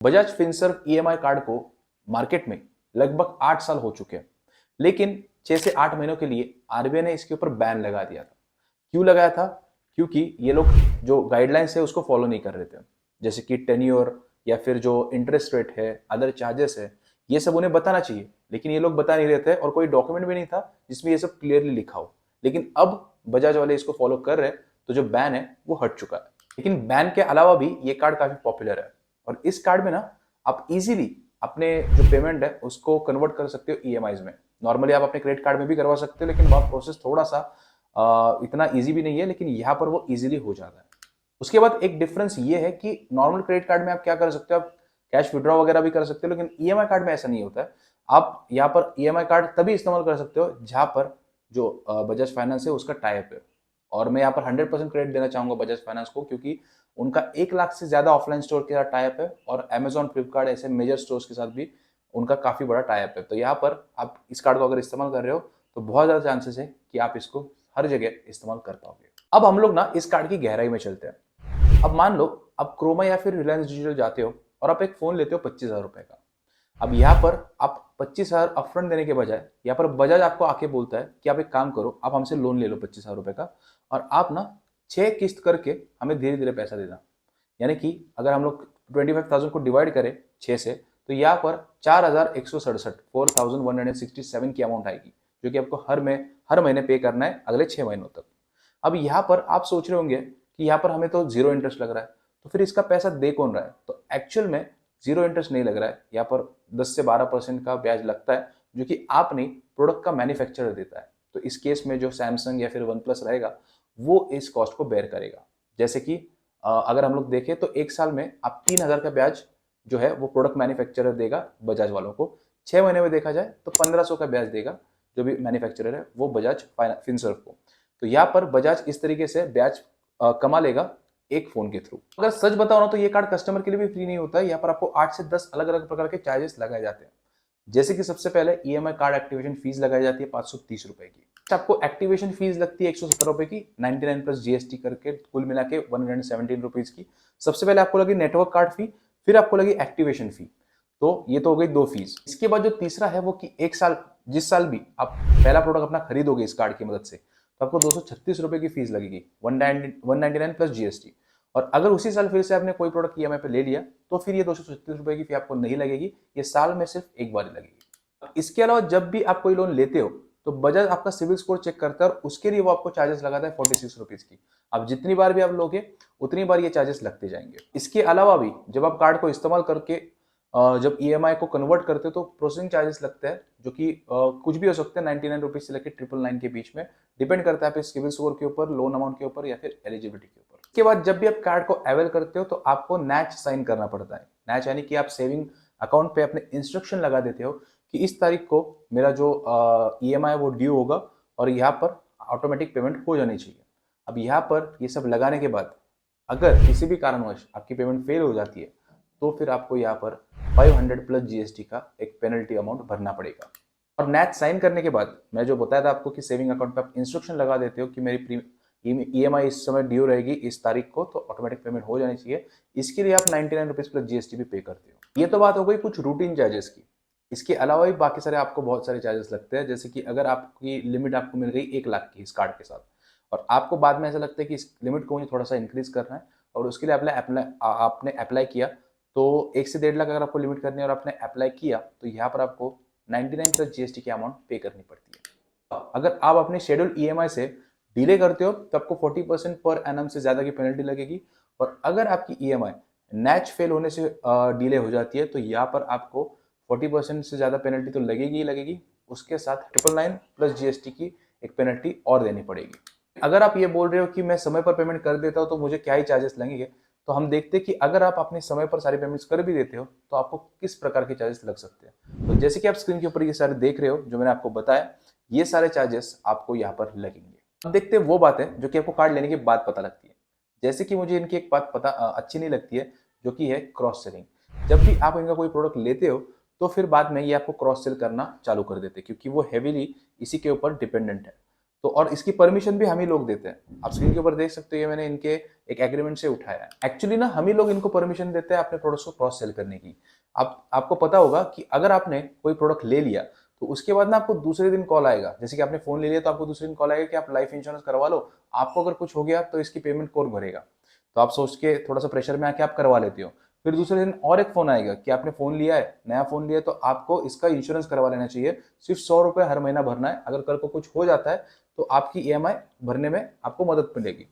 Bajaj Finserv EMI card को market में लगभग 8 साल हो चुके हैं, लेकिन 6 से 8 महीनों के लिए आरबीआई ने इसके ऊपर बैन लगा दिया था। क्यों लगाया था? क्योंकि ये लोग जो गाइडलाइंस है उसको फॉलो नहीं कर रहे थे, जैसे कि टेन्योर या फिर जो इंटरेस्ट रेट है, अदर चार्जेस है, ये सब उन्हें बताना चाहिए, लेकिन ये लोग बता नहीं रहे थे और कोई डॉक्यूमेंट भी नहीं था जिसमें ये सब क्लियरली लिखा हो। लेकिन अब बजाज वाले इसको फॉलो कर रहे हैं, तो जो बैन है वो हट चुका है। लेकिन बैन के अलावा भी ये कार्ड काफी पॉपुलर है और इस कार्ड में ना आप इजीली अपने जो पेमेंट है उसको कन्वर्ट कर सकते हो ईएमआईज में। नॉर्मली आप अपने क्रेडिट कार्ड में भी करवा सकते हो, लेकिन वह प्रोसेस थोड़ा सा इतना इजी भी नहीं है, लेकिन यहाँ पर वो इजीली हो जाता है। उसके बाद एक डिफरेंस ये है कि नॉर्मल क्रेडिट कार्ड में आप क्या कर सकते हो, आप कैश विड्रॉ वगैरह भी कर सकते हो, लेकिन ईएमआई कार्ड में ऐसा नहीं होता है। आप यहाँ पर ईएमआई कार्ड तभी इस्तेमाल कर सकते हो जहां पर जो बजाज फाइनेंस है उसका टाई अप है। और मैं यहाँ पर 100% क्रेडिट देना चाहूंगा बजाज फाइनेंस को, क्योंकि उनका 1 लाख से ज्यादा ऑफलाइन स्टोर के साथ टाई अप है और अमेजॉन, फ्लिपकार्ट ऐसे मेजर स्टोर्स के साथ भी उनका काफी बड़ा टाई अप है। तो यहाँ पर आप इस कार्ड को अगर इस्तेमाल कर रहे हो तो बहुत ज्यादा चांसेस है कि आप इसको हर जगह इस्तेमाल कर पाओगे। अब हम लोग ना इस कार्ड की गहराई में चलते हैं। अब मान लो आप क्रोमा या फिर रिलायंस डिजिटल जाते हो और आप एक फोन लेते हो 25,000 रुपए का। अब यहाँ पर आप 25,000 अपफ्रंट देने के बजाय यहाँ पर बजाज आपको आके बोलता है कि आप एक काम करो, आप हमसे लोन ले लो 25,000 रुपए का और आप ना 6 किस्त करके हमें धीरे धीरे पैसा देना। यानी कि अगर हम लोग 25,000 को डिवाइड करें 6 से, तो यहाँ पर 4,167 4,167 की अमाउंट आएगी, जो कि आपको हर महीने पे करना है अगले 6 महीनों तक। अब यहाँ पर आप सोच रहे होंगे कि यहाँ पर हमें तो जीरो इंटरेस्ट लग रहा है, तो फिर इसका पैसा दे कौन रहा है? तो एक्चुअल में जीरो इंटरेस्ट नहीं लग रहा है, यहाँ पर 10 से 12% का ब्याज लगता है, जो कि आप नहीं, प्रोडक्ट का मैन्युफैक्चरर देता है। तो इस केस में जो सैमसंग या फिर वन प्लस रहेगा वो इस कॉस्ट को बेयर करेगा। जैसे कि अगर हम लोग देखें तो 1 साल में आप 3,000 का ब्याज जो है वो प्रोडक्ट मैन्युफैक्चरर देगा बजाज वालों को। 6 महीने में देखा जाए तो 1,500 का ब्याज देगा जो भी मैन्युफैक्चरर है वो बजाज फिनसर्व को। तो यहाँ पर बजाज इस तरीके से ब्याज कमा लेगा एक फोन के थ्रू। अगर सच बताओ ना तो ये कार्ड कस्टमर के लिए भी फ्री नहीं होता है। यहाँ पर आपको 8 से 10 अलग अलग प्रकार के चार्जेस लगाए जाते हैं। जैसे कि सबसे पहले ईएमआई कार्ड एक्टिवेशन फीस लगाई जाती है 530 रुपए की। आपको एक्टिवेशन फीस लगती है 170 रुपए की, 99 प्लस जीएसटी करके कुल मिला के 117 रुपीज की। सबसे पहले आपको लगी नेटवर्क कार्ड फी, फिर आपको लगी एक्टिवेशन फी। तो ये तो हो गई 2 फीस। इसके बाद जो तीसरा है वो कि 1 साल, जिस साल भी आप पहला प्रोडक्ट अपना खरीदोगे इस कार्ड की मदद से, तो आपको 236 रुपए की फीस लगेगी, 199 प्लस जीएसटी। और अगर उसी साल फिर से आपने कोई प्रोडक्ट ईएमआई पे ले लिया तो फिर ये 236 रुपए की फी आपको नहीं लगेगी, ये साल में सिर्फ एक बार ही लगेगी। इसके अलावा जब भी आप कोई लोन लेते हो तो बजाज आपका सिविल स्कोर चेक करता है और उसके लिए वो आपको चार्जेस लगाता है 46 रुपीज की। अब जितनी बार भी आप लोगे उतनी बार ये चार्जेस लगते जाएंगे। इसके अलावा भी जब आप कार्ड को इस्तेमाल करके जब ईएमआई को कन्वर्ट करते हो तो प्रोसेसिंग चार्जेस लगते हैं, जो कि कुछ भी हो सकते हैं 99 रुपीज से लेकर 999 के बीच में। डिपेंड करता है आपके सिविल स्कोर के ऊपर, लोन अमाउंट के ऊपर या फिर एलिजिबिलिटी के ऊपर। इसके बाद जब भी आप कार्ड को अवेल करते हो तो आपको नैच साइन करना पड़ता है। नैच यानी कि आप सेविंग अकाउंट पे अपने इंस्ट्रक्शन लगा देते हो कि इस तारीख को मेरा जो ईएमआई वो ड्यू होगा और यहाँ पर ऑटोमेटिक पेमेंट हो जानी चाहिए। अब यहाँ पर ये सब लगाने के बाद अगर किसी भी कारणवश आपकी पेमेंट फेल हो जाती है तो फिर आपको यहाँ पर 500 प्लस जीएसटी का एक पेनल्टी अमाउंट भरना पड़ेगा। और नैच साइन करने के बाद मैं जो बताया था आपको कि सेविंग अकाउंट पे आप इंस्ट्रक्शन लगा देते हो कि मेरी ईएमआई इस समय ड्यू रहेगी इस तारीख को, तो ऑटोमेटिक पेमेंट हो जानी चाहिए। इसके लिए आप 99 रुपीज प्लस जीएसटी भी पे करते हो। ये तो बात हो गई कुछ रूटीन चार्जेस की। इसके अलावा भी बाकी सारे आपको बहुत सारे चार्जेस लगते हैं, जैसे कि अगर आपकी लिमिट आपको मिल गई 1 लाख की इस कार्ड के साथ और आपको बाद में ऐसा लगता है कि इस लिमिट को मुझे थोड़ा सा इंक्रीज करना है और उसके लिए आपने अप्लाई किया, तो 1 से 1.5 लाख अगर आपको लिमिट करनी है और आपने अप्लाई किया तो यहाँ पर आपको 99 प्लस जीएसटी की अमाउंट पे करनी पड़ती है। अगर आप अपने शेड्यूल ईएमआई से डिले करते हो तो आपको 40% पर एनम से ज्यादा की पेनल्टी लगेगी। और अगर आपकी ईएमआई नैच फेल होने से डिले हो जाती है तो यहाँ पर आपको 40% से ज्यादा पेनल्टी तो लगेगी ही लगेगी, उसके साथ 999 प्लस जीएसटी की एक पेनल्टी और देनी पड़ेगी। अगर आप ये बोल रहे हो कि मैं समय पर पेमेंट कर देता हूँ तो मुझे क्या ही चार्जेस लगेंगे, तो हम देखते हैं कि अगर आप अपने समय पर सारी पेमेंट्स कर भी देते हो तो आपको किस प्रकार के चार्जेस लग सकते हैं। तो जैसे कि आप स्क्रीन के ऊपर ये सारे देख रहे हो जो मैंने आपको बताया, ये सारे चार्जेस आपको यहाँ पर लगेंगे। अब देखते हैं वो बातें जो कि आपको कार्ड लेने के बाद पता लगती है। जैसे कि मुझे इनकी एक बात अच्छी नहीं लगती है, जो कि है क्रॉस सेलिंग। जब भी आप इनका कोई प्रोडक्ट लेते हो तो फिर बाद में ये आपको क्रॉस सेल करना चालू कर देते हैं, क्योंकि वो हेवीली इसी के ऊपर डिपेंडेंट है। तो और इसकी परमिशन भी हम ही लोग देते हैं। आप स्क्रीन के ऊपर देख सकते हो, ये मैंने इनके एक एग्रीमेंट से उठाया है। एक्चुअली ना हम ही लोग इनको परमिशन देते हैं अपने प्रोडक्ट्स को क्रॉस सेल करने की। आपको पता होगा कि अगर आपने कोई प्रोडक्ट ले लिया तो उसके बाद ना आपको दूसरे दिन कॉल आएगा। जैसे कि आपने फोन ले लिया तो आपको दूसरे दिन कॉल आएगा कि आप लाइफ इंश्योरेंस करवा लो, आपको अगर कुछ हो गया तो इसकी पेमेंट कौन भरेगा। तो आप सोच के थोड़ा सा प्रेशर में आके आप करवा लेते हो। फिर दूसरे दिन और एक फोन आएगा कि आपने फोन लिया है, नया फोन लिया है, तो आपको इसका इंश्योरेंस करवा लेना चाहिए। सिर्फ 100 रुपए हर महीना भरना है। अगर कल को कुछ हो जाता है तो आपकी ईएमआई भरने में आपको मदद मिलेगी।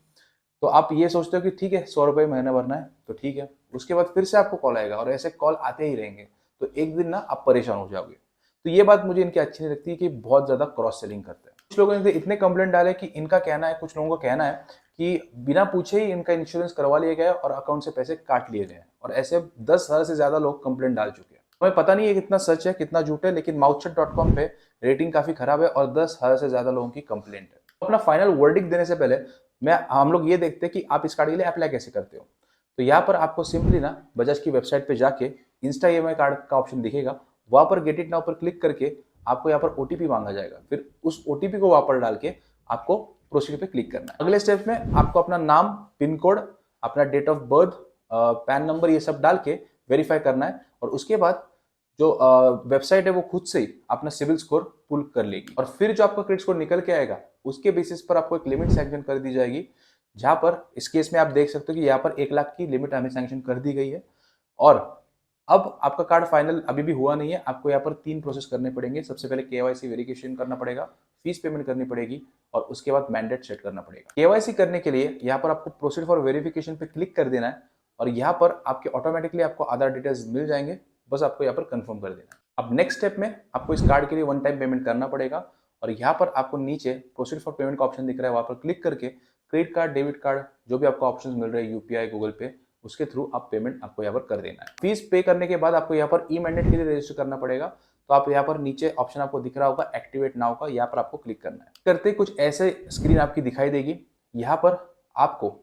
तो आप ये सोचते हो कि ठीक है 100 रुपए महीना भरना है तो ठीक है। उसके बाद फिर से आपको कॉल आएगा और ऐसे कॉल आते ही रहेंगे। तो एक दिन ना आप परेशान हो जाओगे। तो ये बात मुझे इनकी अच्छी नहीं लगती कि बहुत ज्यादा क्रॉस सेलिंग करते हैं। कुछ लोगों ने इतने कंप्लेंट डाले कि इनका कहना है, कुछ लोगों का कहना है कि बिना पूछे ही इनका इंश्योरेंस करवा लिया गया और अकाउंट से पैसे काट लिए गए। और ऐसे 10,000 से ज्यादा लोग कंप्लेंट डाल चुके हैं। हमें पता नहीं है कितना सच है कितना झूठ है, लेकिन माउथशट.com पे रेटिंग काफी खराब है और 10,000 से ज्यादा लोगों की कंप्लेंट है। अपना फाइनल वर्डिक्ट देने से पहले हम लोग ये देखते हैं कि आप इस कार्ड के लिए अप्लाई कैसे करते हो। तो यहाँ पर आपको सिंपली ना बजाज की वेबसाइट पे जाके इंस्टा ईएमआई कार्ड का ऑप्शन दिखेगा, वहां पर गेट इट नाउ पर क्लिक करके आपको यहाँ पर ओटीपी मांगा जाएगा। फिर उस ओटीपी को वहां पर डाल के आपको प्रोसीड पे क्लिक करना है। अगले स्टेप में आपको अपना नाम, पिन कोड, अपना date of birth, PAN number ये सब डाल के वेरीफाई करना है। और उसके बाद जो वेबसाइट है वो खुद से ही अपना सिविल स्कोर पुल कर लेगी। और फिर जो आपका क्रेडिट स्कोर निकल के आएगा उसके बेसिस पर आपको एक लिमिट सैंक्शन कर दी जाएगी। जहां पर इस केस में आप देख सकते हो कि यहाँ पर 1 लाख की लिमिट हमें सैंक्शन कर दी गई है। और अब आपका कार्ड फाइनल अभी भी हुआ नहीं है। आपको यहाँ पर 3 प्रोसेस करने पड़ेंगे। सबसे पहले केवाईसी वेरिफिकेशन करना पड़ेगा, फीस पेमेंट करनी पड़ेगी और उसके बाद मैंडेट सेट करना पड़ेगा। केवाईसी करने के लिए यहाँ पर आपको प्रोसीड फॉर वेरिफिकेशन पे क्लिक कर देना है और यहाँ पर आपके ऑटोमेटिकली आपको आधार डिटेल्स मिल जाएंगे। बस आपको यहाँ पर कंफर्म कर देना है। अब नेक्स्ट स्टेप में आपको इस कार्ड के लिए 1 टाइम पेमेंट करना पड़ेगा और यहाँ पर आपको नीचे प्रोसीड फॉर पेमेंट का ऑप्शन दिख रहा है, वहां पर क्लिक करके क्रेडिट कार्ड, डेबिट कार्ड, जो भी आपको ऑप्शंस मिल रहे हैं, यूपीआई, गूगल पे, उसके थ्रू आप पेमेंट आपको यहाँ पर कर देना है। फीस पे करने के बाद आपको यहाँ पर ई मैंडेट के लिए रजिस्टर करना पड़ेगा। तो आप यहाँ पर नीचे ऑप्शन आपको दिख रहा होगा एक्टिवेट नाउ का, यहाँ पर आपको क्लिक करना है। करते कुछ ऐसे स्क्रीन आपकी दिखाई देगी। यहाँ पर आपको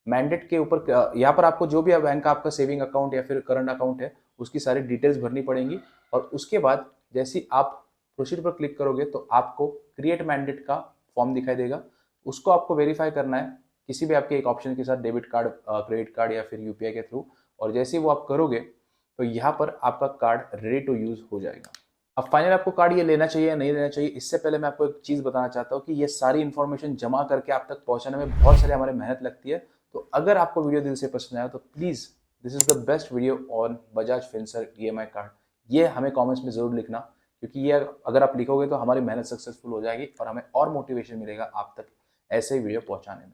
मैंडेट के ऊपर यहाँ पर आपको जो भी बैंक का आपका सेविंग अकाउंट या फिर करंट अकाउंट है उसकी सारी डिटेल्स भरनी पड़ेंगी। और उसके बाद जैसे ही आप प्रोसीड पर क्लिक करोगे तो आपको क्रिएट मैंडेट का फॉर्म दिखाई देगा। उसको आपको वेरीफाई करना है किसी भी आपके एक ऑप्शन के साथ, डेबिट कार्ड, क्रेडिट कार्ड या फिर यूपीआई के थ्रू। और जैसे ही वो आप करोगे तो यहाँ पर आपका कार्ड रेडी टू यूज हो जाएगा। अब फाइनल आपको कार्ड ये लेना चाहिए या नहीं लेना चाहिए, इससे पहले मैं आपको एक चीज बताना चाहता हूँ कि ये सारी इन्फॉर्मेशन जमा करके आप तक पहुंचाने में बहुत सारी हमारी मेहनत लगती है। तो अगर आपको वीडियो दिल से पसंद आया तो please this is the best video on Bajaj Finserv EMI card, ये हमें कमेंट्स में जरूर लिखना, क्योंकि ये अगर आप लिखोगे तो हमारी मेहनत सक्सेसफुल हो जाएगी और हमें और मोटिवेशन मिलेगा आप तक ऐसे ही वीडियो पहुंचाने में।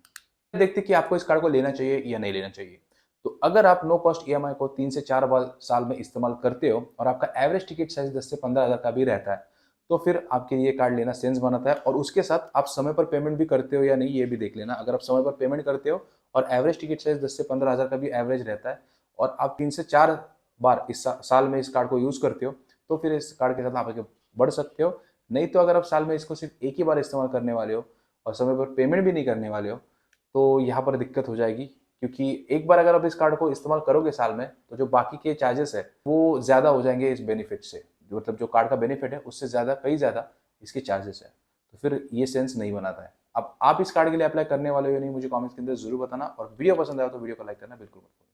देखते कि आपको इस कार्ड को लेना चाहिए या नहीं लेना चाहिए। तो अगर आप नो कॉस्ट ईएमआई को 3 से 4 बार साल में इस्तेमाल करते हो और आपका एवरेज टिकट साइज 10 से 15 हज़ार का भी रहता है तो फिर आपके लिए कार्ड लेना सेंस बनाता है। और उसके साथ आप समय पर पेमेंट भी करते हो या नहीं ये भी देख लेना। अगर आप समय पर पेमेंट करते हो और एवरेज टिकट साइज 10 से 15 हज़ार का भी एवरेज रहता है और आप 3 से 4 बार इस साल में इस कार्ड को यूज करते हो तो फिर इस कार्ड के साथ आप आगे बढ़ सकते हो। नहीं तो अगर आप साल में इसको सिर्फ एक ही बार इस्तेमाल करने वाले हो और समय पर पेमेंट भी नहीं करने वाले हो तो यहाँ पर दिक्कत हो जाएगी। क्योंकि एक बार अगर आप इस कार्ड को इस्तेमाल करोगे साल में तो जो बाकी के चार्जेस है वो ज्यादा हो जाएंगे इस बेनिफिट से। मतलब जो कार्ड का बेनिफिट है उससे ज्यादा, कई ज्यादा इसके चार्जेस है। तो फिर ये सेंस नहीं बनाता है। अब आप इस कार्ड के लिए अप्लाई करने वाले हो या नहीं मुझे कमेंट्स के अंदर जरूर बताना। और वीडियो पसंद आया तो वीडियो को लाइक करना बिल्कुल मत भूलना।